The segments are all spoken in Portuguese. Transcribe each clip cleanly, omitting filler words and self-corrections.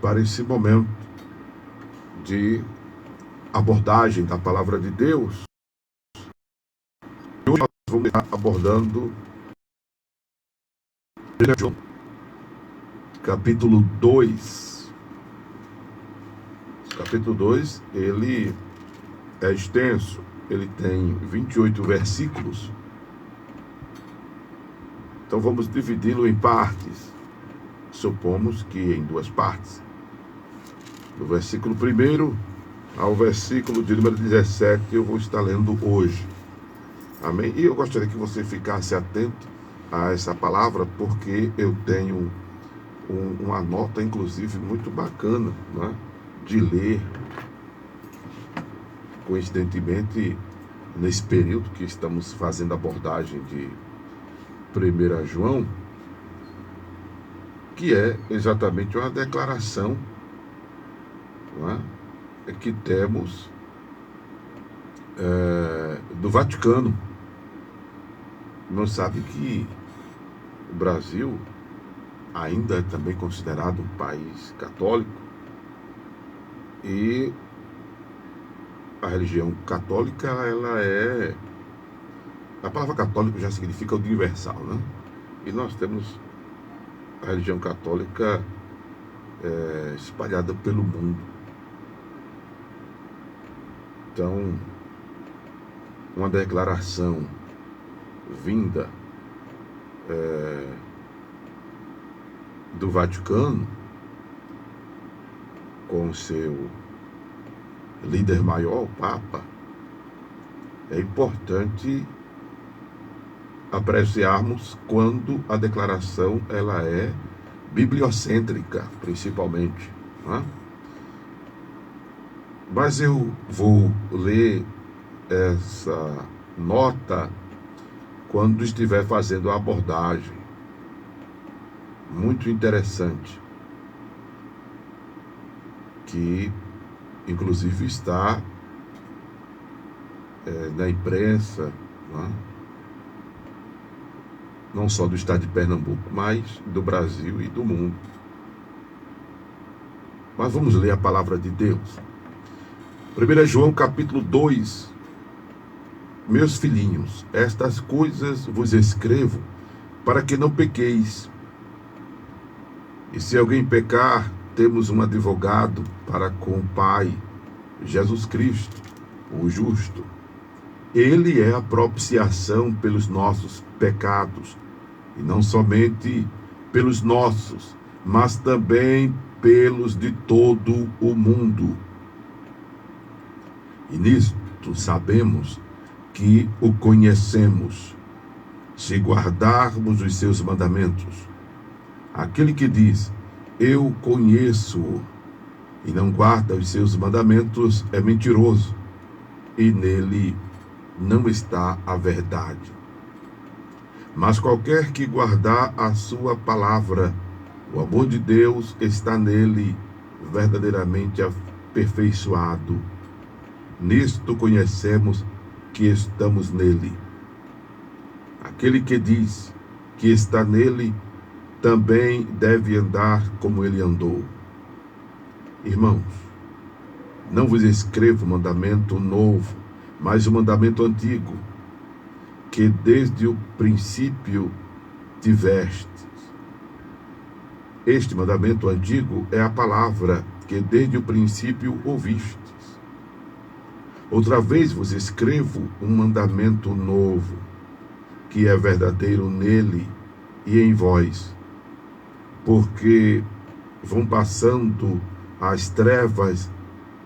para esse momento de abordagem da palavra de Deus. Hoje nós vamos estar abordando João, capítulo 2. Capítulo 2, ele é extenso, ele tem 28 versículos. Então vamos dividi-lo em partes. Supomos que em duas partes. Do versículo 1 ao versículo de número 17 eu vou estar lendo hoje. Amém? E eu gostaria que você ficasse atento a essa palavra, porque eu tenho uma nota, inclusive, muito bacana, né, de ler. Coincidentemente, nesse período que estamos fazendo a abordagem de 1 João, que é exatamente uma declaração, né, que temos do Vaticano. Não sabe que o Brasil ainda é também considerado um país católico, e a religião católica, a palavra católico já significa universal, né? E nós temos a religião católica espalhada pelo mundo. Então, uma declaração vinda do Vaticano, com o seu líder maior, o Papa, é importante apreciarmos quando a declaração ela é bibliocêntrica, principalmente, né? Mas eu vou ler essa nota quando estiver fazendo a abordagem. Muito interessante, que inclusive está na imprensa, né? Não só do estado de Pernambuco, mas do Brasil e do mundo. Mas vamos ler a palavra de Deus. 1 João capítulo 2. Meus filhinhos, estas coisas vos escrevo para que não pequeis. E se alguém pecar, temos um advogado para com o Pai, Jesus Cristo, o justo. Ele é a propiciação pelos nossos pecados, e não somente pelos nossos, mas também pelos de todo o mundo. E nisto sabemos que o conhecemos, se guardarmos os seus mandamentos. Aquele que diz, eu conheço-o, e não guarda os seus mandamentos, é mentiroso, e nele não está a verdade. Mas qualquer que guardar a sua palavra, o amor de Deus está nele, verdadeiramente aperfeiçoado. Nisto conhecemos que estamos nele. Aquele que diz que está nele, também deve andar como ele andou. Irmãos, não vos escrevo mandamento novo, mas o mandamento antigo, que desde o princípio tivestes. Este mandamento antigo é a palavra que desde o princípio ouvistes. Outra vez vos escrevo um mandamento novo, que é verdadeiro nele e em vós, porque vão passando as trevas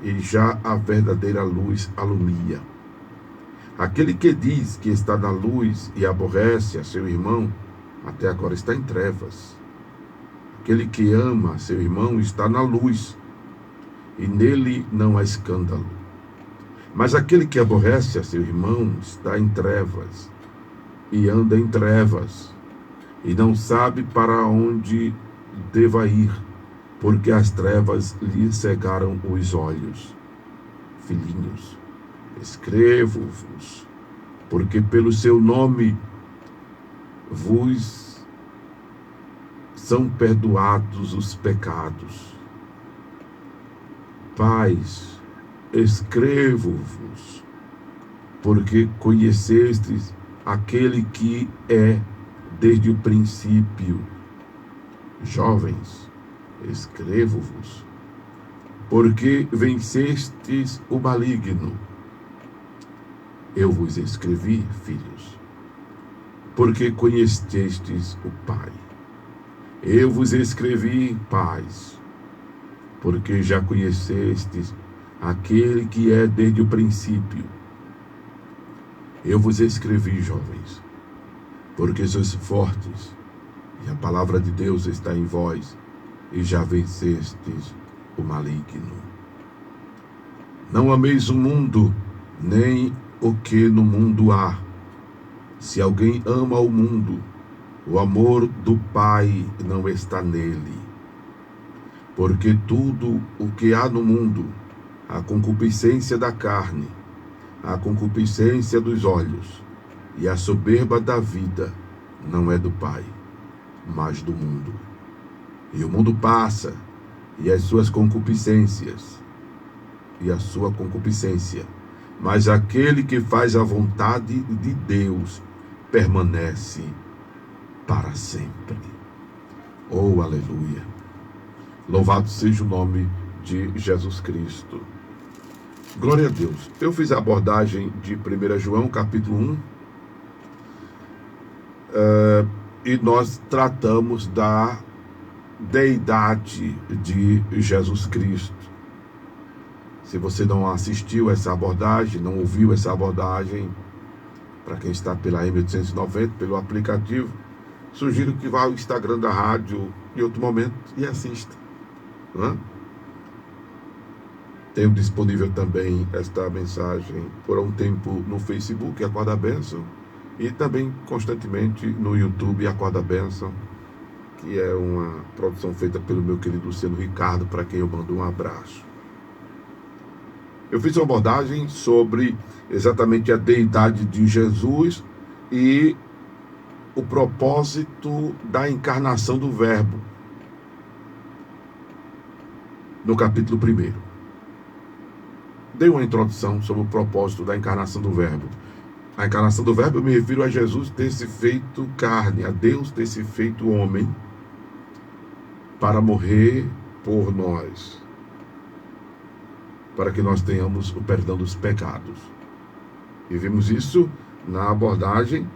e já a verdadeira luz alumia. Aquele que diz que está na luz e aborrece a seu irmão, até agora está em trevas. Aquele que ama seu irmão está na luz, e nele não há escândalo. Mas aquele que aborrece a seu irmão está em trevas, e anda em trevas, e não sabe para onde deva ir, porque as trevas lhe cegaram os olhos. Filhinhos, escrevo-vos, porque pelo seu nome vos são perdoados os pecados. Pais, escrevo-vos, porque conhecestes aquele que é desde o princípio. Jovens, escrevo-vos, porque vencestes o maligno. Eu vos escrevi, filhos, porque conhecestes o Pai. Eu vos escrevi, pais, porque já conhecestes aquele que é desde o princípio. Eu vos escrevi, jovens, porque sois fortes, e a palavra de Deus está em vós, e já vencestes o maligno. Não ameis o mundo, nem o que no mundo há. Se alguém ama o mundo, o amor do Pai não está nele. Porque tudo o que há no mundo, a concupiscência da carne, a concupiscência dos olhos e a soberba da vida, não é do Pai, mas do mundo. E o mundo passa, e as suas concupiscências, e a sua concupiscência, mas aquele que faz a vontade de Deus permanece para sempre. Oh, aleluia! Louvado seja o nome de Jesus Cristo. Glória a Deus. Eu fiz a abordagem de 1 João, capítulo 1, e nós tratamos da deidade de Jesus Cristo. Se você não assistiu essa abordagem, não ouviu essa abordagem, para quem está pela M890, pelo aplicativo, sugiro que vá ao Instagram da rádio em outro momento e assista. Tenho disponível também esta mensagem por um tempo no Facebook, Acorda a Bênção, e também constantemente no YouTube, Acorda a Bênção, que é uma produção feita pelo meu querido Luciano Ricardo, para quem eu mando um abraço. Eu fiz uma abordagem sobre exatamente a deidade de Jesus e o propósito da encarnação do Verbo, no capítulo 1. Dei uma introdução sobre o propósito da encarnação do Verbo. A encarnação do Verbo, eu me refiro a Jesus ter se feito carne, a Deus ter se feito homem, para morrer por nós, para que nós tenhamos o perdão dos pecados. E vimos isso na abordagem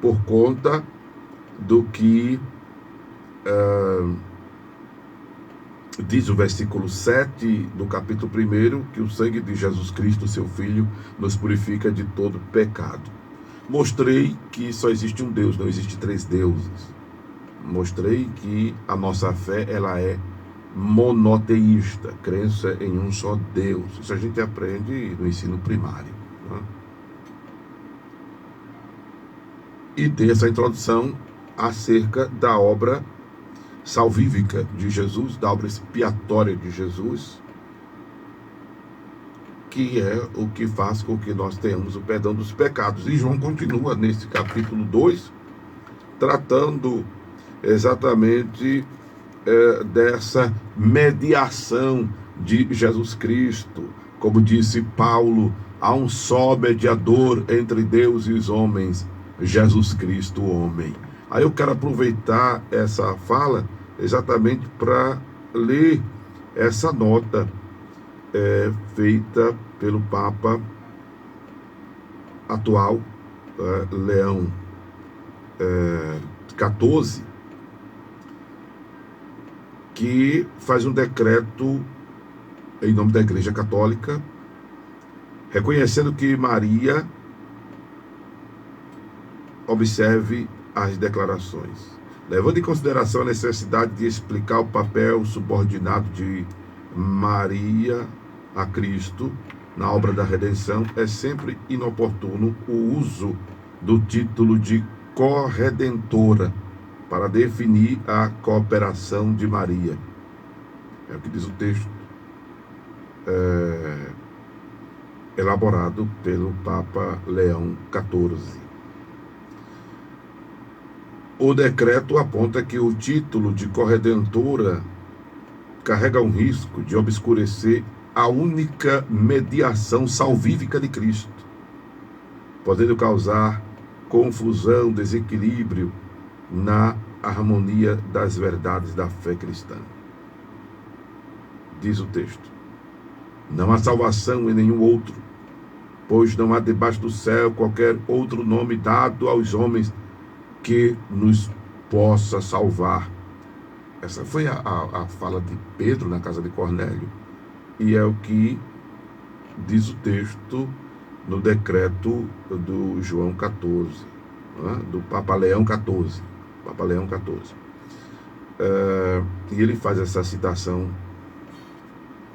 por conta do que diz o versículo 7 do capítulo 1, que o sangue de Jesus Cristo, seu Filho, nos purifica de todo pecado. Mostrei que só existe um Deus, não existe três deuses. Mostrei que a nossa fé, ela é monoteísta, crença em um só Deus. Isso a gente aprende no ensino primário. E dei essa introdução acerca da obra salvífica de Jesus, da obra expiatória de Jesus, que é o que faz com que nós tenhamos o perdão dos pecados. E João continua nesse capítulo 2, tratando exatamente dessa mediação de Jesus Cristo. Como disse Paulo, há um só mediador entre Deus e os homens, Jesus Cristo, o homem. Aí eu quero aproveitar essa fala exatamente para ler essa nota feita pelo Papa atual, Leão XIV, que faz um decreto em nome da Igreja Católica, reconhecendo que Maria observe as declarações, levando em consideração a necessidade de explicar o papel subordinado de Maria a Cristo na obra da redenção. É sempre inoportuno o uso do título de corredentora para definir a cooperação de Maria. É o que diz o texto elaborado pelo Papa Leão XIV. O decreto aponta que o título de corredentora carrega um risco de obscurecer a única mediação salvífica de Cristo, podendo causar confusão, desequilíbrio na harmonia das verdades da fé cristã. Diz o texto: não há salvação em nenhum outro, pois não há debaixo do céu qualquer outro nome dado aos homens que nos possa salvar. Essa foi a fala de Pedro na casa de Cornélio, e é o que diz o texto no decreto do João 14, do Papa Leão 14. Papa Leão 14. E ele faz essa citação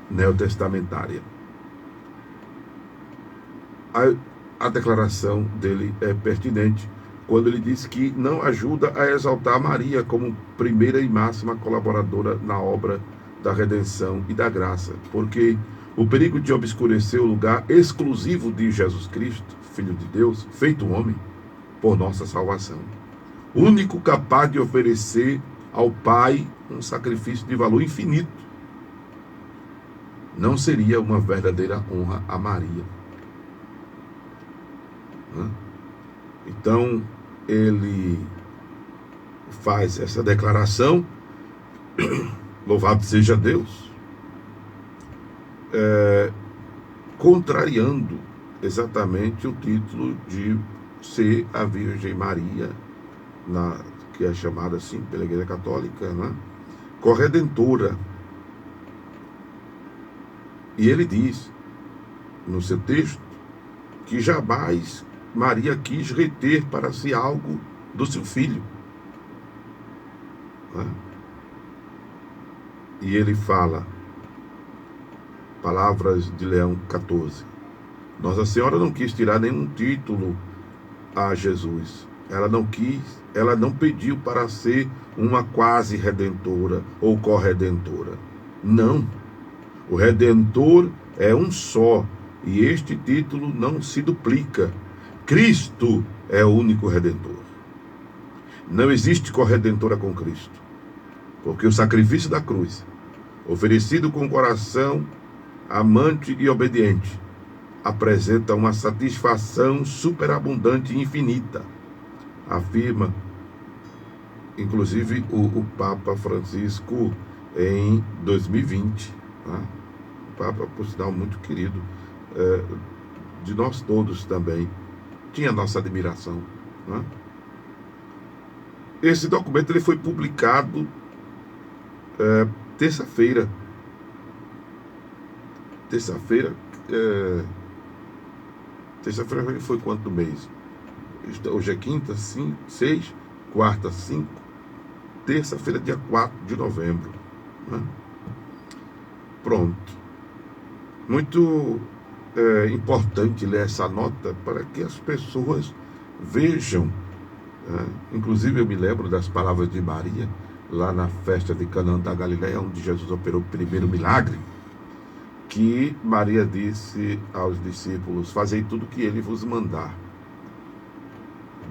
neotestamentária. A declaração dele é pertinente quando ele diz que não ajuda a exaltar Maria como primeira e máxima colaboradora na obra da redenção e da graça, porque o perigo de obscurecer o lugar exclusivo de Jesus Cristo, Filho de Deus, feito homem, por nossa salvação, único capaz de oferecer ao Pai um sacrifício de valor infinito, não seria uma verdadeira honra a Maria. Então, ele faz essa declaração, louvado seja Deus, contrariando exatamente o título de ser a Virgem Maria, que é chamada assim pela Igreja Católica, corredentora. E ele diz, no seu texto, que jamais Maria quis reter para si algo do seu filho. E ele fala, palavras de Leão 14: Nossa Senhora não quis tirar nenhum título a Jesus. Ela não pediu para ser uma quase redentora ou corredentora. Não. O Redentor é um só, e este título não se duplica. Cristo é o único Redentor. Não existe corredentora com Cristo, porque o sacrifício da cruz, oferecido com o coração amante e obediente, apresenta uma satisfação superabundante e infinita, afirma inclusive o Papa Francisco em 2020. O Papa, por sinal, muito querido de nós todos também, tinha nossa admiração. Esse documento ele foi publicado terça-feira. Terça-feira foi quanto do mês? Hoje é quinta, 6, quarta, 5, terça-feira, dia 4 de novembro. Pronto. Muito importante ler essa nota para que as pessoas vejam. Inclusive eu me lembro das palavras de Maria lá na festa de Canaã da Galileia, onde Jesus operou o primeiro milagre, que Maria disse aos discípulos: fazei tudo o que ele vos mandar.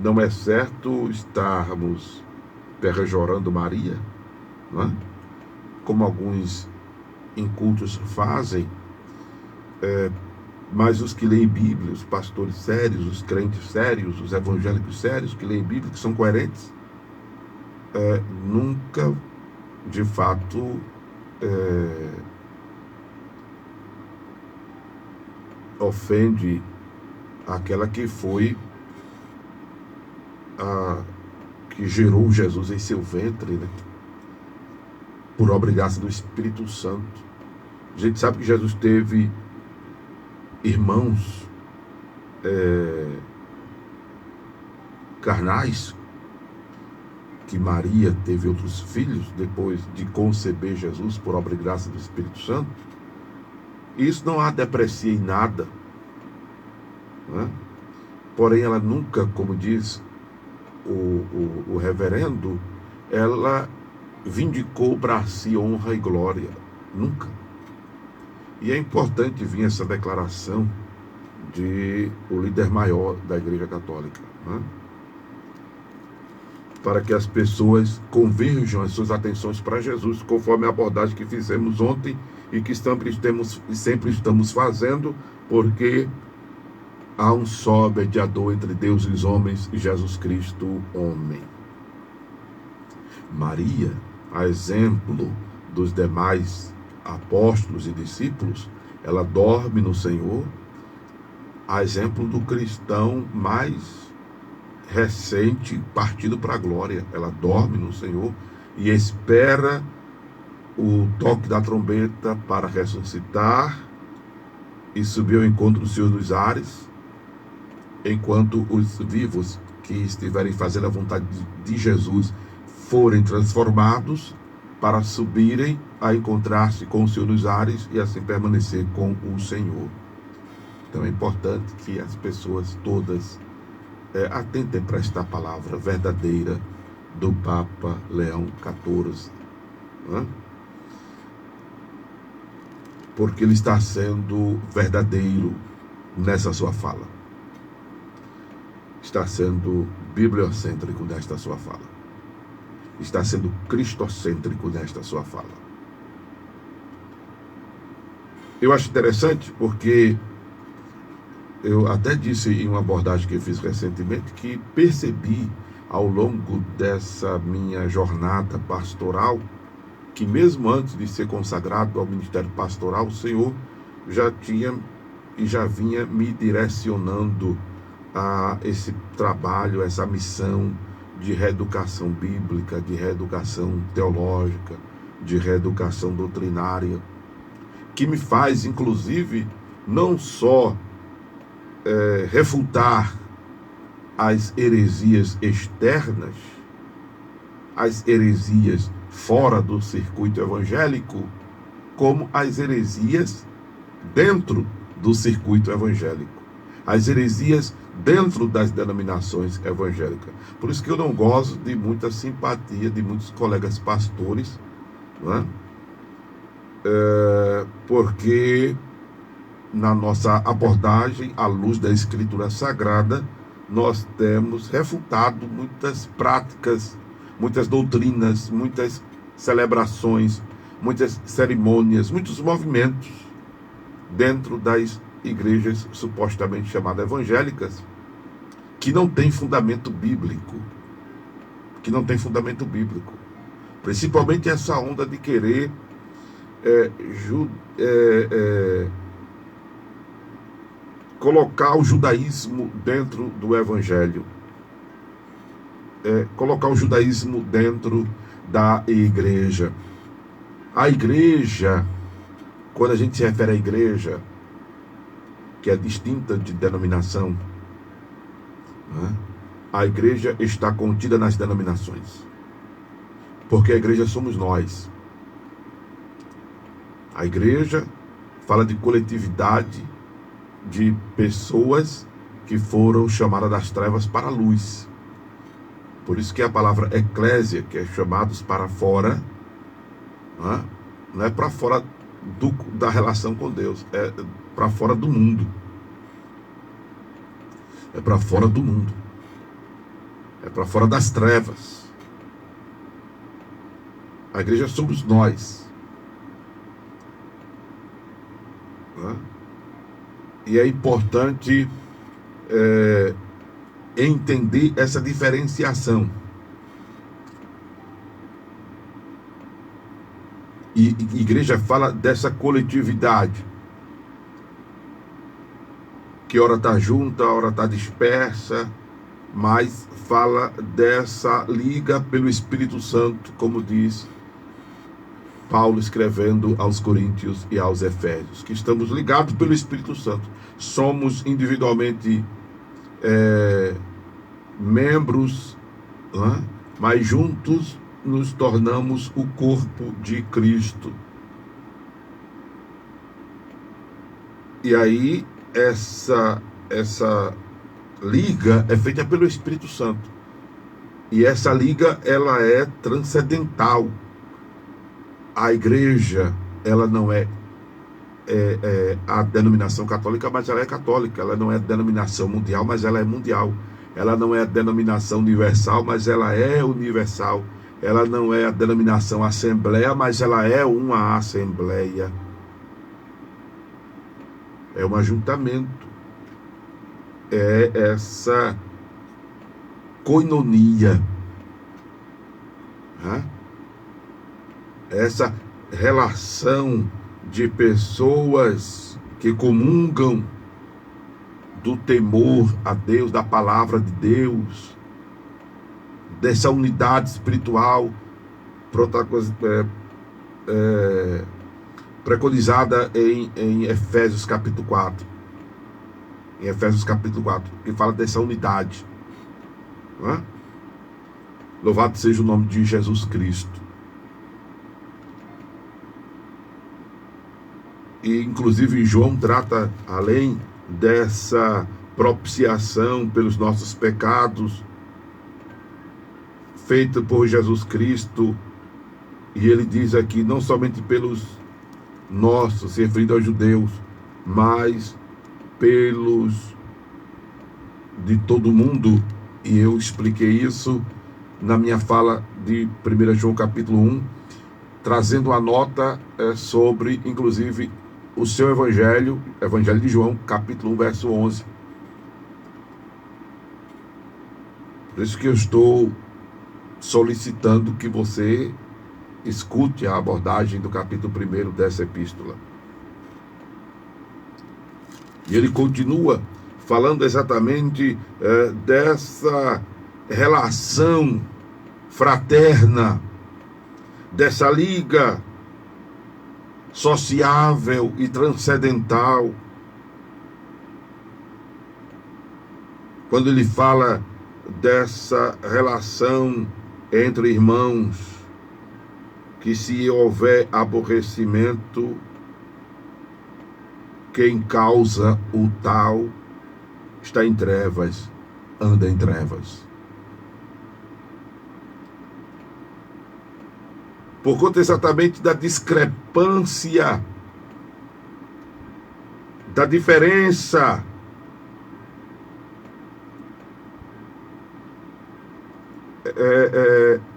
Não é certo estarmos perrejorando Maria, como alguns incultos fazem, mas os que leem Bíblia, os pastores sérios, os crentes sérios, os evangélicos sérios que leem Bíblia, que são coerentes, nunca, de fato, ofende aquela que foi que gerou Jesus em seu ventre, por obra e graça do Espírito Santo. A gente sabe que Jesus teve irmãos carnais, que Maria teve outros filhos depois de conceber Jesus por obra e graça do Espírito Santo. Isso não a deprecia em nada, porém ela nunca, como diz o reverendo, ela vindicou para si honra e glória, nunca. E é importante vir essa declaração de o líder maior da Igreja Católica. para que as pessoas converjam as suas atenções para Jesus, conforme a abordagem que fizemos ontem e que sempre estamos fazendo, porque há um só mediador entre Deus e os homens, Jesus Cristo, homem. Maria, a exemplo dos demais apóstolos e discípulos, ela dorme no Senhor, a exemplo do cristão mais recente, partido para a glória. Ela dorme no Senhor e espera o toque da trombeta para ressuscitar e subir ao encontro do Senhor dos ares, enquanto os vivos que estiverem fazendo a vontade de Jesus forem transformados para subirem a encontrar-se com o Senhor dos ares e assim permanecer com o Senhor. Então é importante que as pessoas todas atentem para esta palavra verdadeira do Papa Leão XIV, né? Porque ele está sendo verdadeiro nessa sua fala, está sendo bibliocêntrico nesta sua fala, está sendo cristocêntrico nesta sua fala. Eu acho interessante porque eu até disse em uma abordagem que eu fiz recentemente que percebi ao longo dessa minha jornada pastoral que mesmo antes de ser consagrado ao ministério pastoral, o Senhor já tinha e já vinha me direcionando a esse trabalho, essa missão de reeducação bíblica, de reeducação teológica, de reeducação doutrinária, que me faz, inclusive, não só refutar as heresias externas, as heresias fora do circuito evangélico, como as heresias dentro do circuito evangélico, as heresias dentro das denominações evangélicas. Por isso que eu não gosto de muita simpatia de muitos colegas pastores, não é? Porque na nossa abordagem, à luz da Escritura Sagrada, nós temos refutado muitas práticas, muitas doutrinas, muitas celebrações, muitas cerimônias, muitos movimentos dentro das igrejas supostamente chamadas evangélicas, que não tem fundamento bíblico, principalmente essa onda de querer colocar o judaísmo dentro do evangelho, colocar o judaísmo dentro da igreja. A igreja, quando a gente se refere à igreja, que é distinta de denominação, né? A igreja está contida nas denominações, porque a igreja somos nós. A igreja fala de coletividade de pessoas que foram chamadas das trevas para a luz. Por isso que a palavra eclésia, que é chamados para fora, não é para fora da relação com Deus, é para fora do mundo. É para fora do mundo. É para fora das trevas. A igreja somos nós. E é importante entender essa diferenciação. E a igreja fala dessa coletividade, que ora está junta, ora está dispersa, mas fala dessa liga pelo Espírito Santo, como diz Paulo escrevendo aos Coríntios e aos Efésios, que estamos ligados pelo Espírito Santo. Somos individualmente membros, mas juntos nos tornamos o corpo de Cristo. E aí essa liga é feita pelo Espírito Santo. E essa liga, ela é transcendental. A igreja, ela não é a denominação católica, mas ela é católica. Ela não é denominação mundial, mas ela é mundial. ela não é a denominação universal, mas ela é universal. Ela não é a denominação assembleia, mas ela é uma assembleia. É um ajuntamento. É essa koinonia. Essa relação de pessoas que comungam do temor a Deus, da palavra de Deus, dessa unidade espiritual preconizada em Efésios capítulo 4. Em Efésios capítulo 4, que fala dessa unidade. Não é? Louvado seja o nome de Jesus Cristo. E inclusive João trata, além dessa propiciação pelos nossos pecados, feita por Jesus Cristo, e ele diz aqui, não somente pelos nossos, se referindo aos judeus, mas pelos de todo mundo. E eu expliquei isso na minha fala de 1 João capítulo 1, trazendo a nota sobre, inclusive, o seu evangelho de João, capítulo 1, verso 11. Por isso que eu estou solicitando que você escute a abordagem do capítulo 1 dessa epístola. E ele continua falando exatamente dessa relação fraterna, dessa liga sociável e transcendental. Quando ele fala dessa relação entre irmãos, que se houver aborrecimento, quem causa o tal está em trevas, anda em trevas. Por conta exatamente da discrepância, da diferença,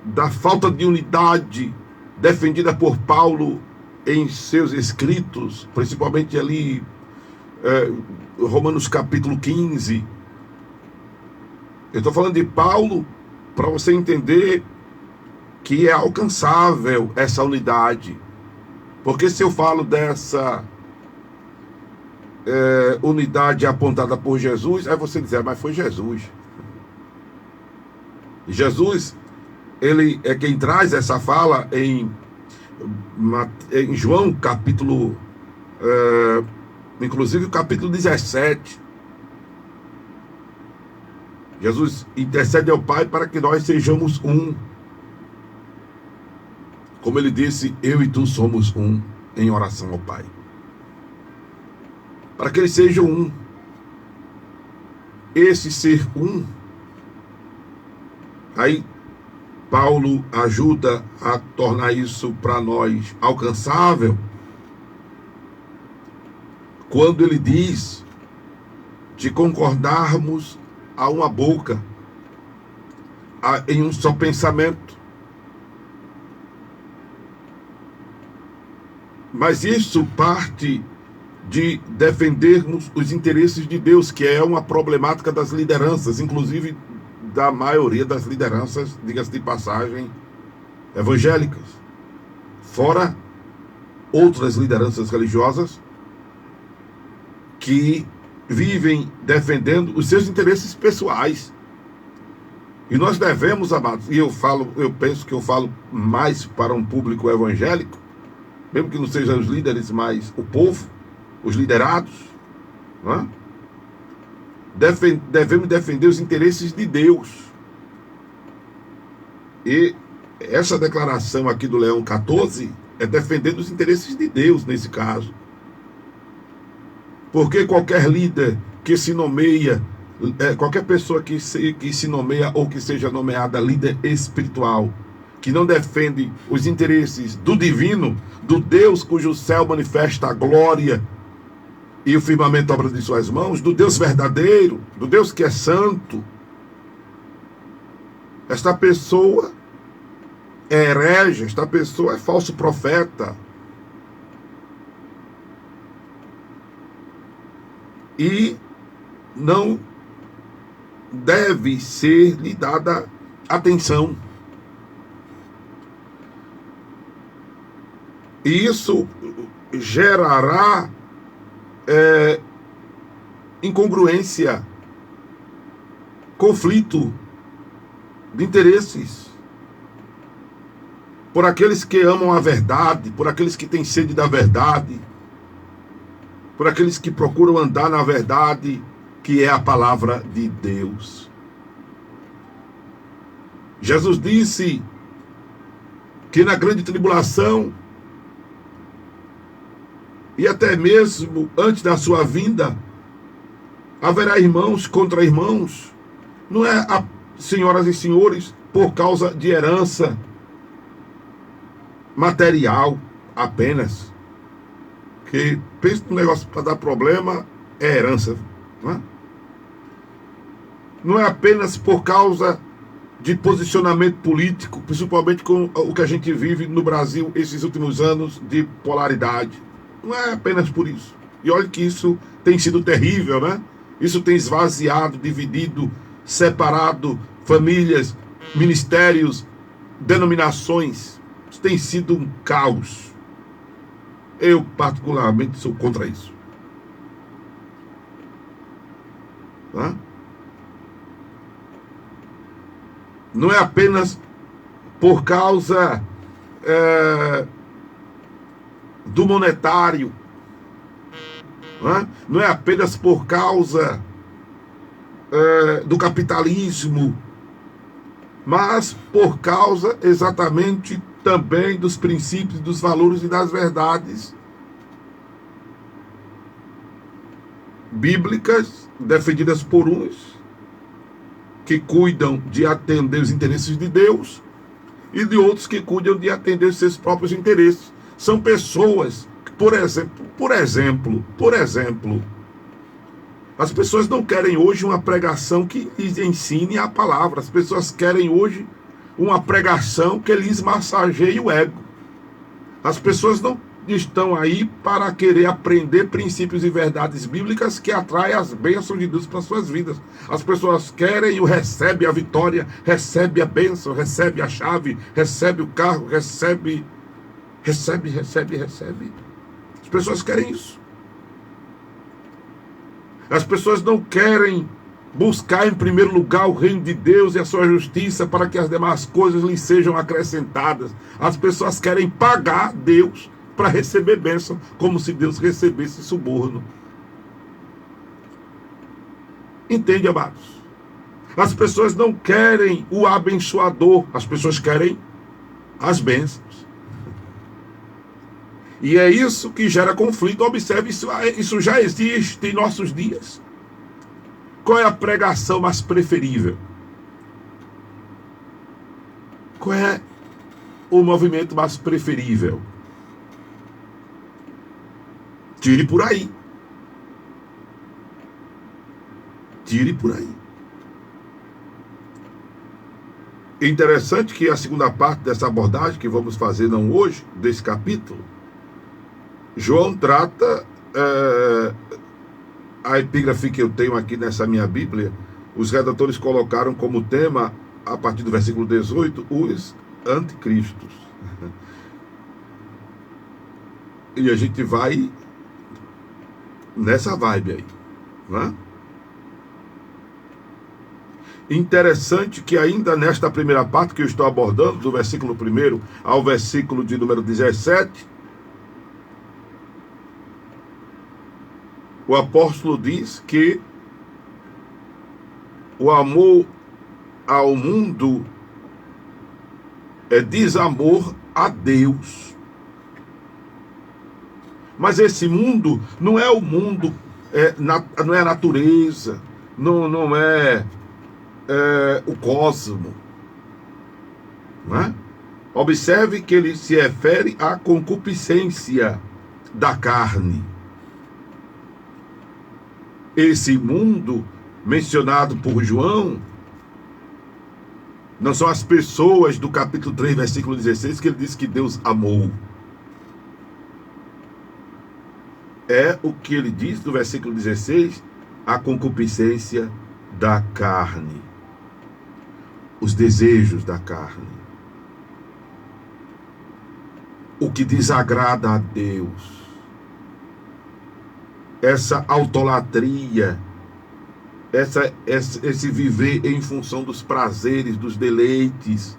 da falta de unidade defendida por Paulo em seus escritos, principalmente ali Romanos capítulo 15. Eu estou falando de Paulo para você entender que é alcançável essa unidade. Porque se eu falo dessa unidade apontada por Jesus, aí você diz, mas foi Jesus. Jesus, ele é quem traz essa fala em João capítulo, inclusive o capítulo 17. Jesus intercede ao Pai para que nós sejamos um. Como ele disse, eu e tu somos um, em oração ao Pai. Para que eles sejam um. Esse ser um, aí Paulo ajuda a tornar isso para nós alcançável, quando ele diz de concordarmos a uma boca, em um só pensamento. Mas isso parte de defendermos os interesses de Deus, que é uma problemática das lideranças, inclusive da maioria das lideranças, diga-se de passagem, evangélicas. Fora outras lideranças religiosas que vivem defendendo os seus interesses pessoais. E nós devemos, amados, e eu penso que eu falo mais para um público evangélico, mesmo que não sejam os líderes, mas o povo, os liderados, não é? Devemos defender os interesses de Deus. E essa declaração aqui do Leão 14 é defendendo os interesses de Deus nesse caso. Porque qualquer líder que se nomeia, qualquer pessoa que se nomeia ou que seja nomeada líder espiritual, que não defende os interesses do divino, do Deus cujo céu manifesta a glória e o firmamento obra de suas mãos, do Deus verdadeiro, do Deus que é santo, esta pessoa é herege, esta pessoa é falso profeta. E não deve ser lhe dada atenção. E isso gerará incongruência, conflito de interesses. Por aqueles que amam a verdade, por aqueles que têm sede da verdade, por aqueles que procuram andar na verdade, que é a palavra de Deus. Jesus disse que na grande tribulação, e até mesmo antes da sua vinda, haverá irmãos contra irmãos. Não é, senhoras e senhores, por causa de herança material apenas. Que pensa no negócio para dar problema, é herança. Não é? Não é apenas por causa de posicionamento político, principalmente com o que a gente vive no Brasil esses últimos anos de polaridade. Não é apenas por isso. E olha que isso tem sido terrível, né? Isso tem esvaziado, dividido, separado famílias, ministérios, denominações. Isso tem sido um caos. Eu, particularmente, sou contra isso. Tá? Não é apenas por causa do monetário, não é apenas por causa do capitalismo, mas por causa exatamente também dos princípios, dos valores e das verdades bíblicas defendidas por uns que cuidam de atender os interesses de Deus e de outros que cuidam de atender os seus próprios interesses. São pessoas que, por exemplo, as pessoas não querem hoje uma pregação que lhes ensine a palavra. As pessoas querem hoje uma pregação que lhes massageie o ego. As pessoas não estão aí para querer aprender princípios e verdades bíblicas que atraem as bênçãos de Deus para suas vidas. As pessoas querem e recebem a vitória, recebem a bênção, recebem a chave, recebem o carro, recebe. As pessoas querem isso. As pessoas não querem buscar em primeiro lugar o reino de Deus e a sua justiça para que as demais coisas lhes sejam acrescentadas. As pessoas querem pagar Deus para receber bênção, como se Deus recebesse suborno. Entende, amados? As pessoas não querem o abençoador, as pessoas querem as bênçãos. E é isso que gera conflito. Observe, isso já existe em nossos dias. Qual é a pregação mais preferível? Qual é o movimento mais preferível? Tire por aí. Tire por aí. É interessante que a segunda parte dessa abordagem, que vamos fazer não hoje, desse capítulo, João trata, a epígrafe que eu tenho aqui nessa minha Bíblia, os redutores colocaram como tema, a partir do versículo 18, os anticristos. E a gente vai nessa vibe aí, né? Interessante que ainda nesta primeira parte que eu estou abordando, do versículo 1 ao versículo de número 17, o apóstolo diz que o amor ao mundo é desamor a Deus. Mas esse mundo não é o mundo, não é a natureza, não é o cosmo. Não é? Observe que ele se refere à concupiscência da carne. Esse mundo mencionado por João Não são as pessoas do capítulo 3, versículo 16, que ele diz que Deus amou. É o que ele diz no versículo 16, a concupiscência da carne, os desejos da carne, o que desagrada a Deus, essa autolatria, esse viver em função dos prazeres, dos deleites,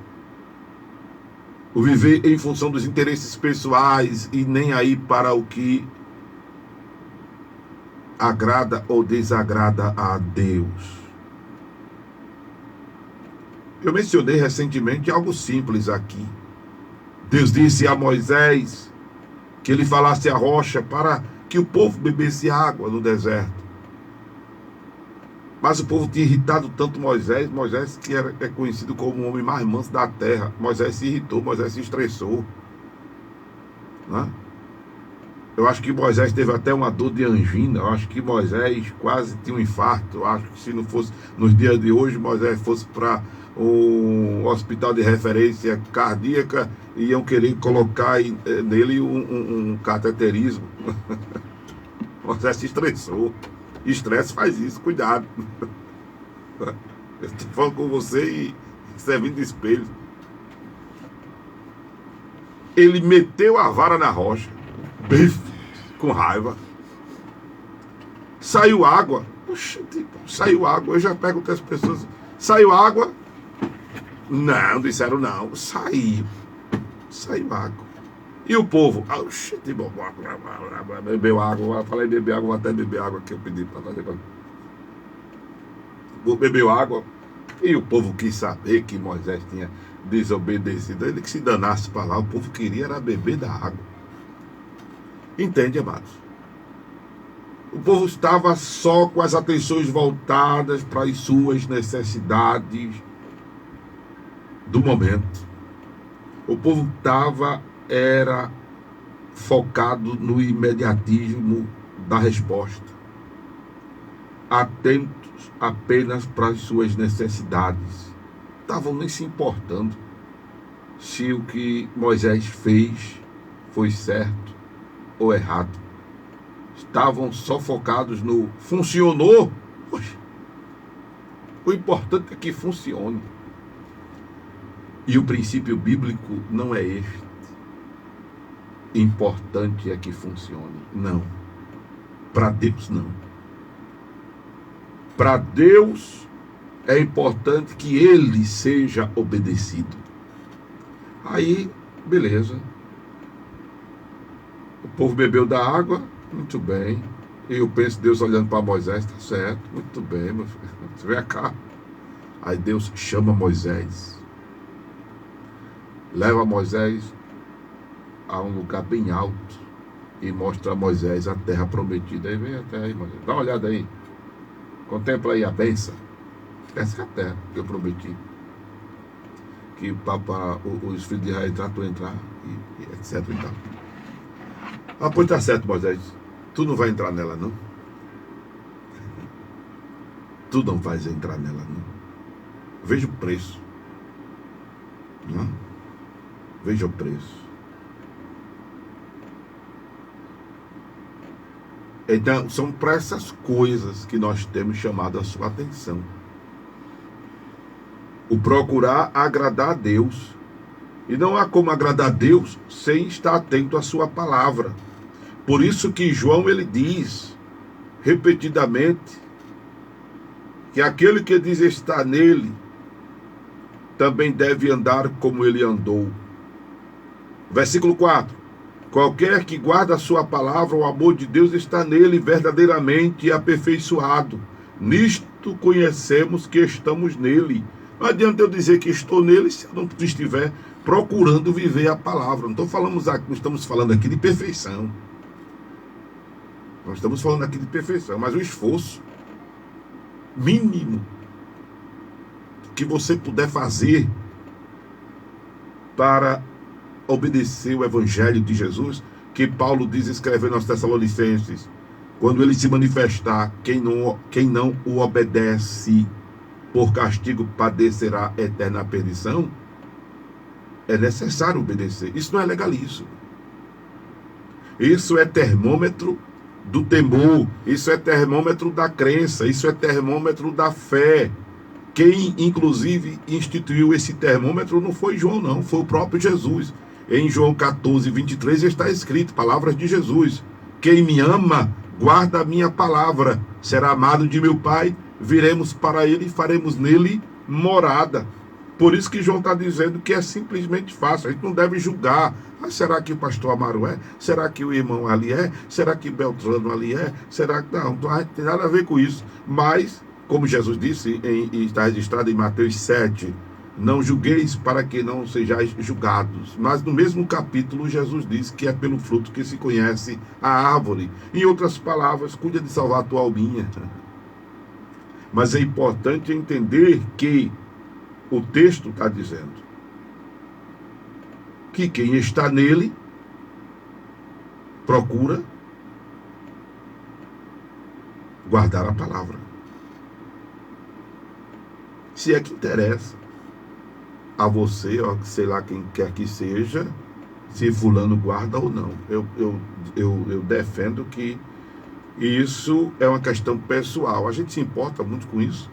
o viver em função dos interesses pessoais e nem aí para o que agrada ou desagrada a Deus. Eu mencionei recentemente algo simples aqui. Deus disse a Moisés que ele falasse à rocha para que o povo bebesse água no deserto. Mas o povo tinha irritado tanto Moisés que é conhecido como o homem mais manso da terra. Moisés se irritou, Moisés se estressou, né? Eu acho que Moisés teve até uma dor de angina. Eu acho que Moisés quase tinha um infarto. Eu acho que se não fosse nos dias de hoje, Moisés fosse para um hospital de referência cardíaca, iam querer colocar nele um cateterismo. Moisés se estressou. Estresse faz isso, cuidado. Eu estou falando com você e servindo de espelho. Ele meteu a vara na rocha, bem com raiva. Saiu água. Poxa, saiu água. Eu já pergunto às pessoas: saiu água? Não, disseram não. Saiu água. E o povo? Bebeu água. Eu falei beber água, vou até beber água que eu pedi para fazer. Bebeu água. E o povo quis saber que Moisés tinha desobedecido. Ele que se danasse para lá. O povo queria era beber da água. Entende, amados? O povo estava só com as atenções voltadas para as suas necessidades do momento. O povo era focado no imediatismo da resposta, atentos apenas para as suas necessidades. Estavam nem se importando se o que Moisés fez foi certo ou errado. Estavam só focados no funcionou. Poxa, o importante é que funcione. E o princípio bíblico não é este. Importante é que funcione. Não. Para Deus, não. Para Deus é importante que ele seja obedecido. Aí, beleza. O povo bebeu da água, muito bem. E eu penso, Deus olhando para Moisés, está certo, muito bem, meu filho. Você vem cá. Aí Deus chama Moisés. Leva Moisés a um lugar bem alto e mostra a Moisés a terra prometida. Aí vem a terra aí, Moisés. Dá uma olhada aí. Contempla aí a bênção. Essa é a terra que eu prometi. Que para os filhos de Israel entrar, e etc e tal. Ah, pois tá certo, Moisés. Tu não vai entrar nela, não? Tu não vais entrar nela, não? Veja o preço. Não? Veja o preço. Então, são para essas coisas que nós temos chamado a sua atenção. O procurar agradar a Deus. E não há como agradar a Deus sem estar atento à sua palavra. Por isso que João ele diz repetidamente que aquele que diz estar nele também deve andar como ele andou. Versículo 4. Qualquer que guarda a sua palavra, o amor de Deus está nele verdadeiramente aperfeiçoado. Nisto conhecemos que estamos nele. Não adianta eu dizer que estou nele se eu não estiver procurando viver a palavra. Não estamos falando aqui de perfeição. Nós estamos falando aqui de perfeição, mas o esforço mínimo que você puder fazer para obedecer o Evangelho de Jesus, que Paulo diz escrevendo aos Tessalonicenses, quando ele se manifestar, quem não o obedece por castigo padecerá eterna perdição, é necessário obedecer. Isso não é legalismo. Isso é termômetro do temor, isso é termômetro da crença, isso é termômetro da fé. Quem, inclusive, instituiu esse termômetro não foi João, não, foi o próprio Jesus. Em João 14, 23 está escrito, palavras de Jesus: quem me ama, guarda a minha palavra, será amado de meu Pai, viremos para ele e faremos nele morada. Por isso que João está dizendo que é simplesmente fácil, a gente não deve julgar. Ah, será que o pastor Amaro é? Será que o irmão ali é? Será que Beltrano ali é? Será que não? Não tem nada a ver com isso. Mas, como Jesus disse, está registrado em Mateus 7, não julgueis para que não sejais julgados. Mas no mesmo capítulo, Jesus diz que é pelo fruto que se conhece a árvore. Em outras palavras, cuida de salvar a tua alminha. Mas é importante entender que o texto está dizendo que quem está nele procura guardar a palavra. Se é que interessa a você, ó, sei lá quem quer que seja, se fulano guarda ou não. Eu defendo que isso é uma questão pessoal. A gente se importa muito com isso,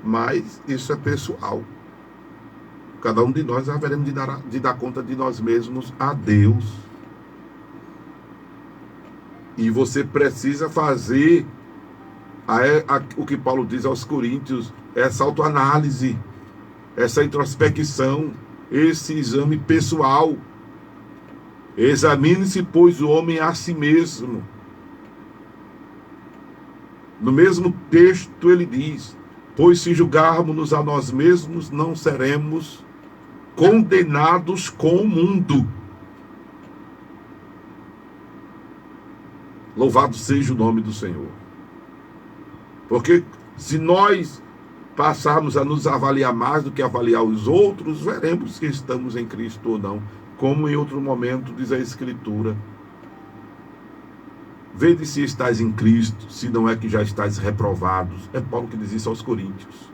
mas isso é pessoal. Cada um de nós haveremos de dar conta de nós mesmos a Deus. E você precisa fazer o que Paulo diz aos Coríntios, essa autoanálise, essa introspecção, esse exame pessoal. Examine-se, pois, o homem a si mesmo. No mesmo texto ele diz: pois se julgarmos a nós mesmos, não seremos condenados com o mundo. Louvado seja o nome do Senhor. Porque se nós passarmos a nos avaliar mais do que avaliar os outros, veremos se estamos em Cristo ou não. Como em outro momento diz a Escritura: vede se estás em Cristo, se não é que já estás reprovados. É Paulo que diz isso aos Coríntios.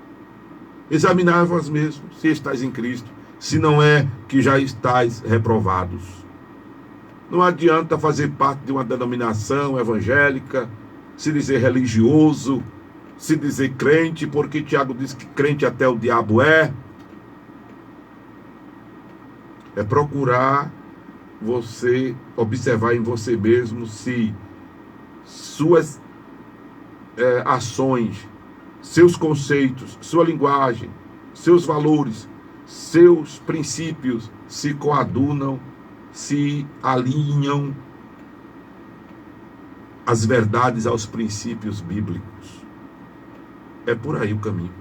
Examinai vós mesmos se estáis em Cristo, se não é que já estáis reprovados. Não adianta fazer parte de uma denominação evangélica, se dizer religioso, se dizer crente, porque Tiago diz que crente até o diabo é. É procurar você observar em você mesmo se suas ações, seus conceitos, sua linguagem, seus valores, seus princípios se coadunam, se alinham às verdades, aos princípios bíblicos. É por aí o caminho.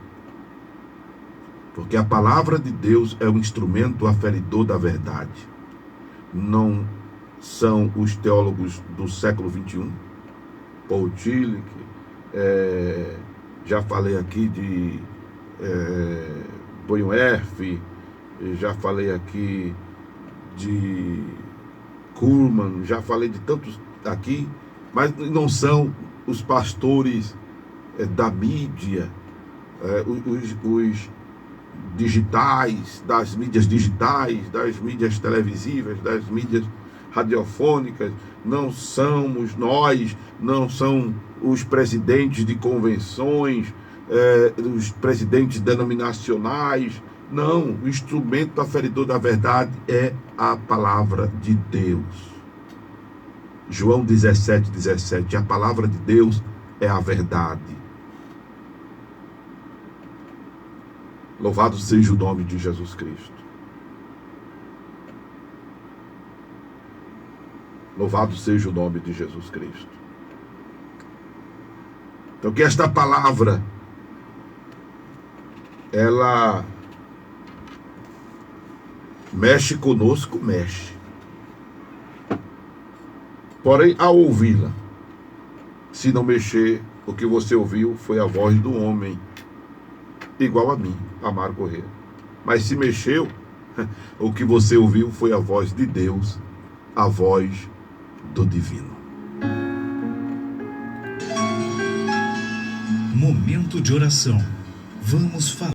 Porque a palavra de Deus é um instrumento aferidor da verdade. Não são os teólogos do século XXI, Paul Tillich, já falei aqui de Boyerf, já falei aqui de Kuhlman, já falei de tantos aqui, mas não são os pastores da mídia, os digitais, das mídias digitais, das mídias televisivas, das mídias radiofônicas. Não somos nós, não são os presidentes de convenções, os presidentes denominacionais. Não, o instrumento aferidor da verdade é a palavra de Deus. João 17:17, a palavra de Deus é a verdade. Louvado seja o nome de Jesus Cristo. Louvado seja o nome de Jesus Cristo. Então, que esta palavra, ela mexe conosco, mexe. Porém, ao ouvi-la, se não mexer, o que você ouviu foi a voz do homem, igual a mim, Amaro Corrêa. Mas se mexeu, o que você ouviu foi a voz de Deus, a voz do divino. Momento de oração. Vamos falar.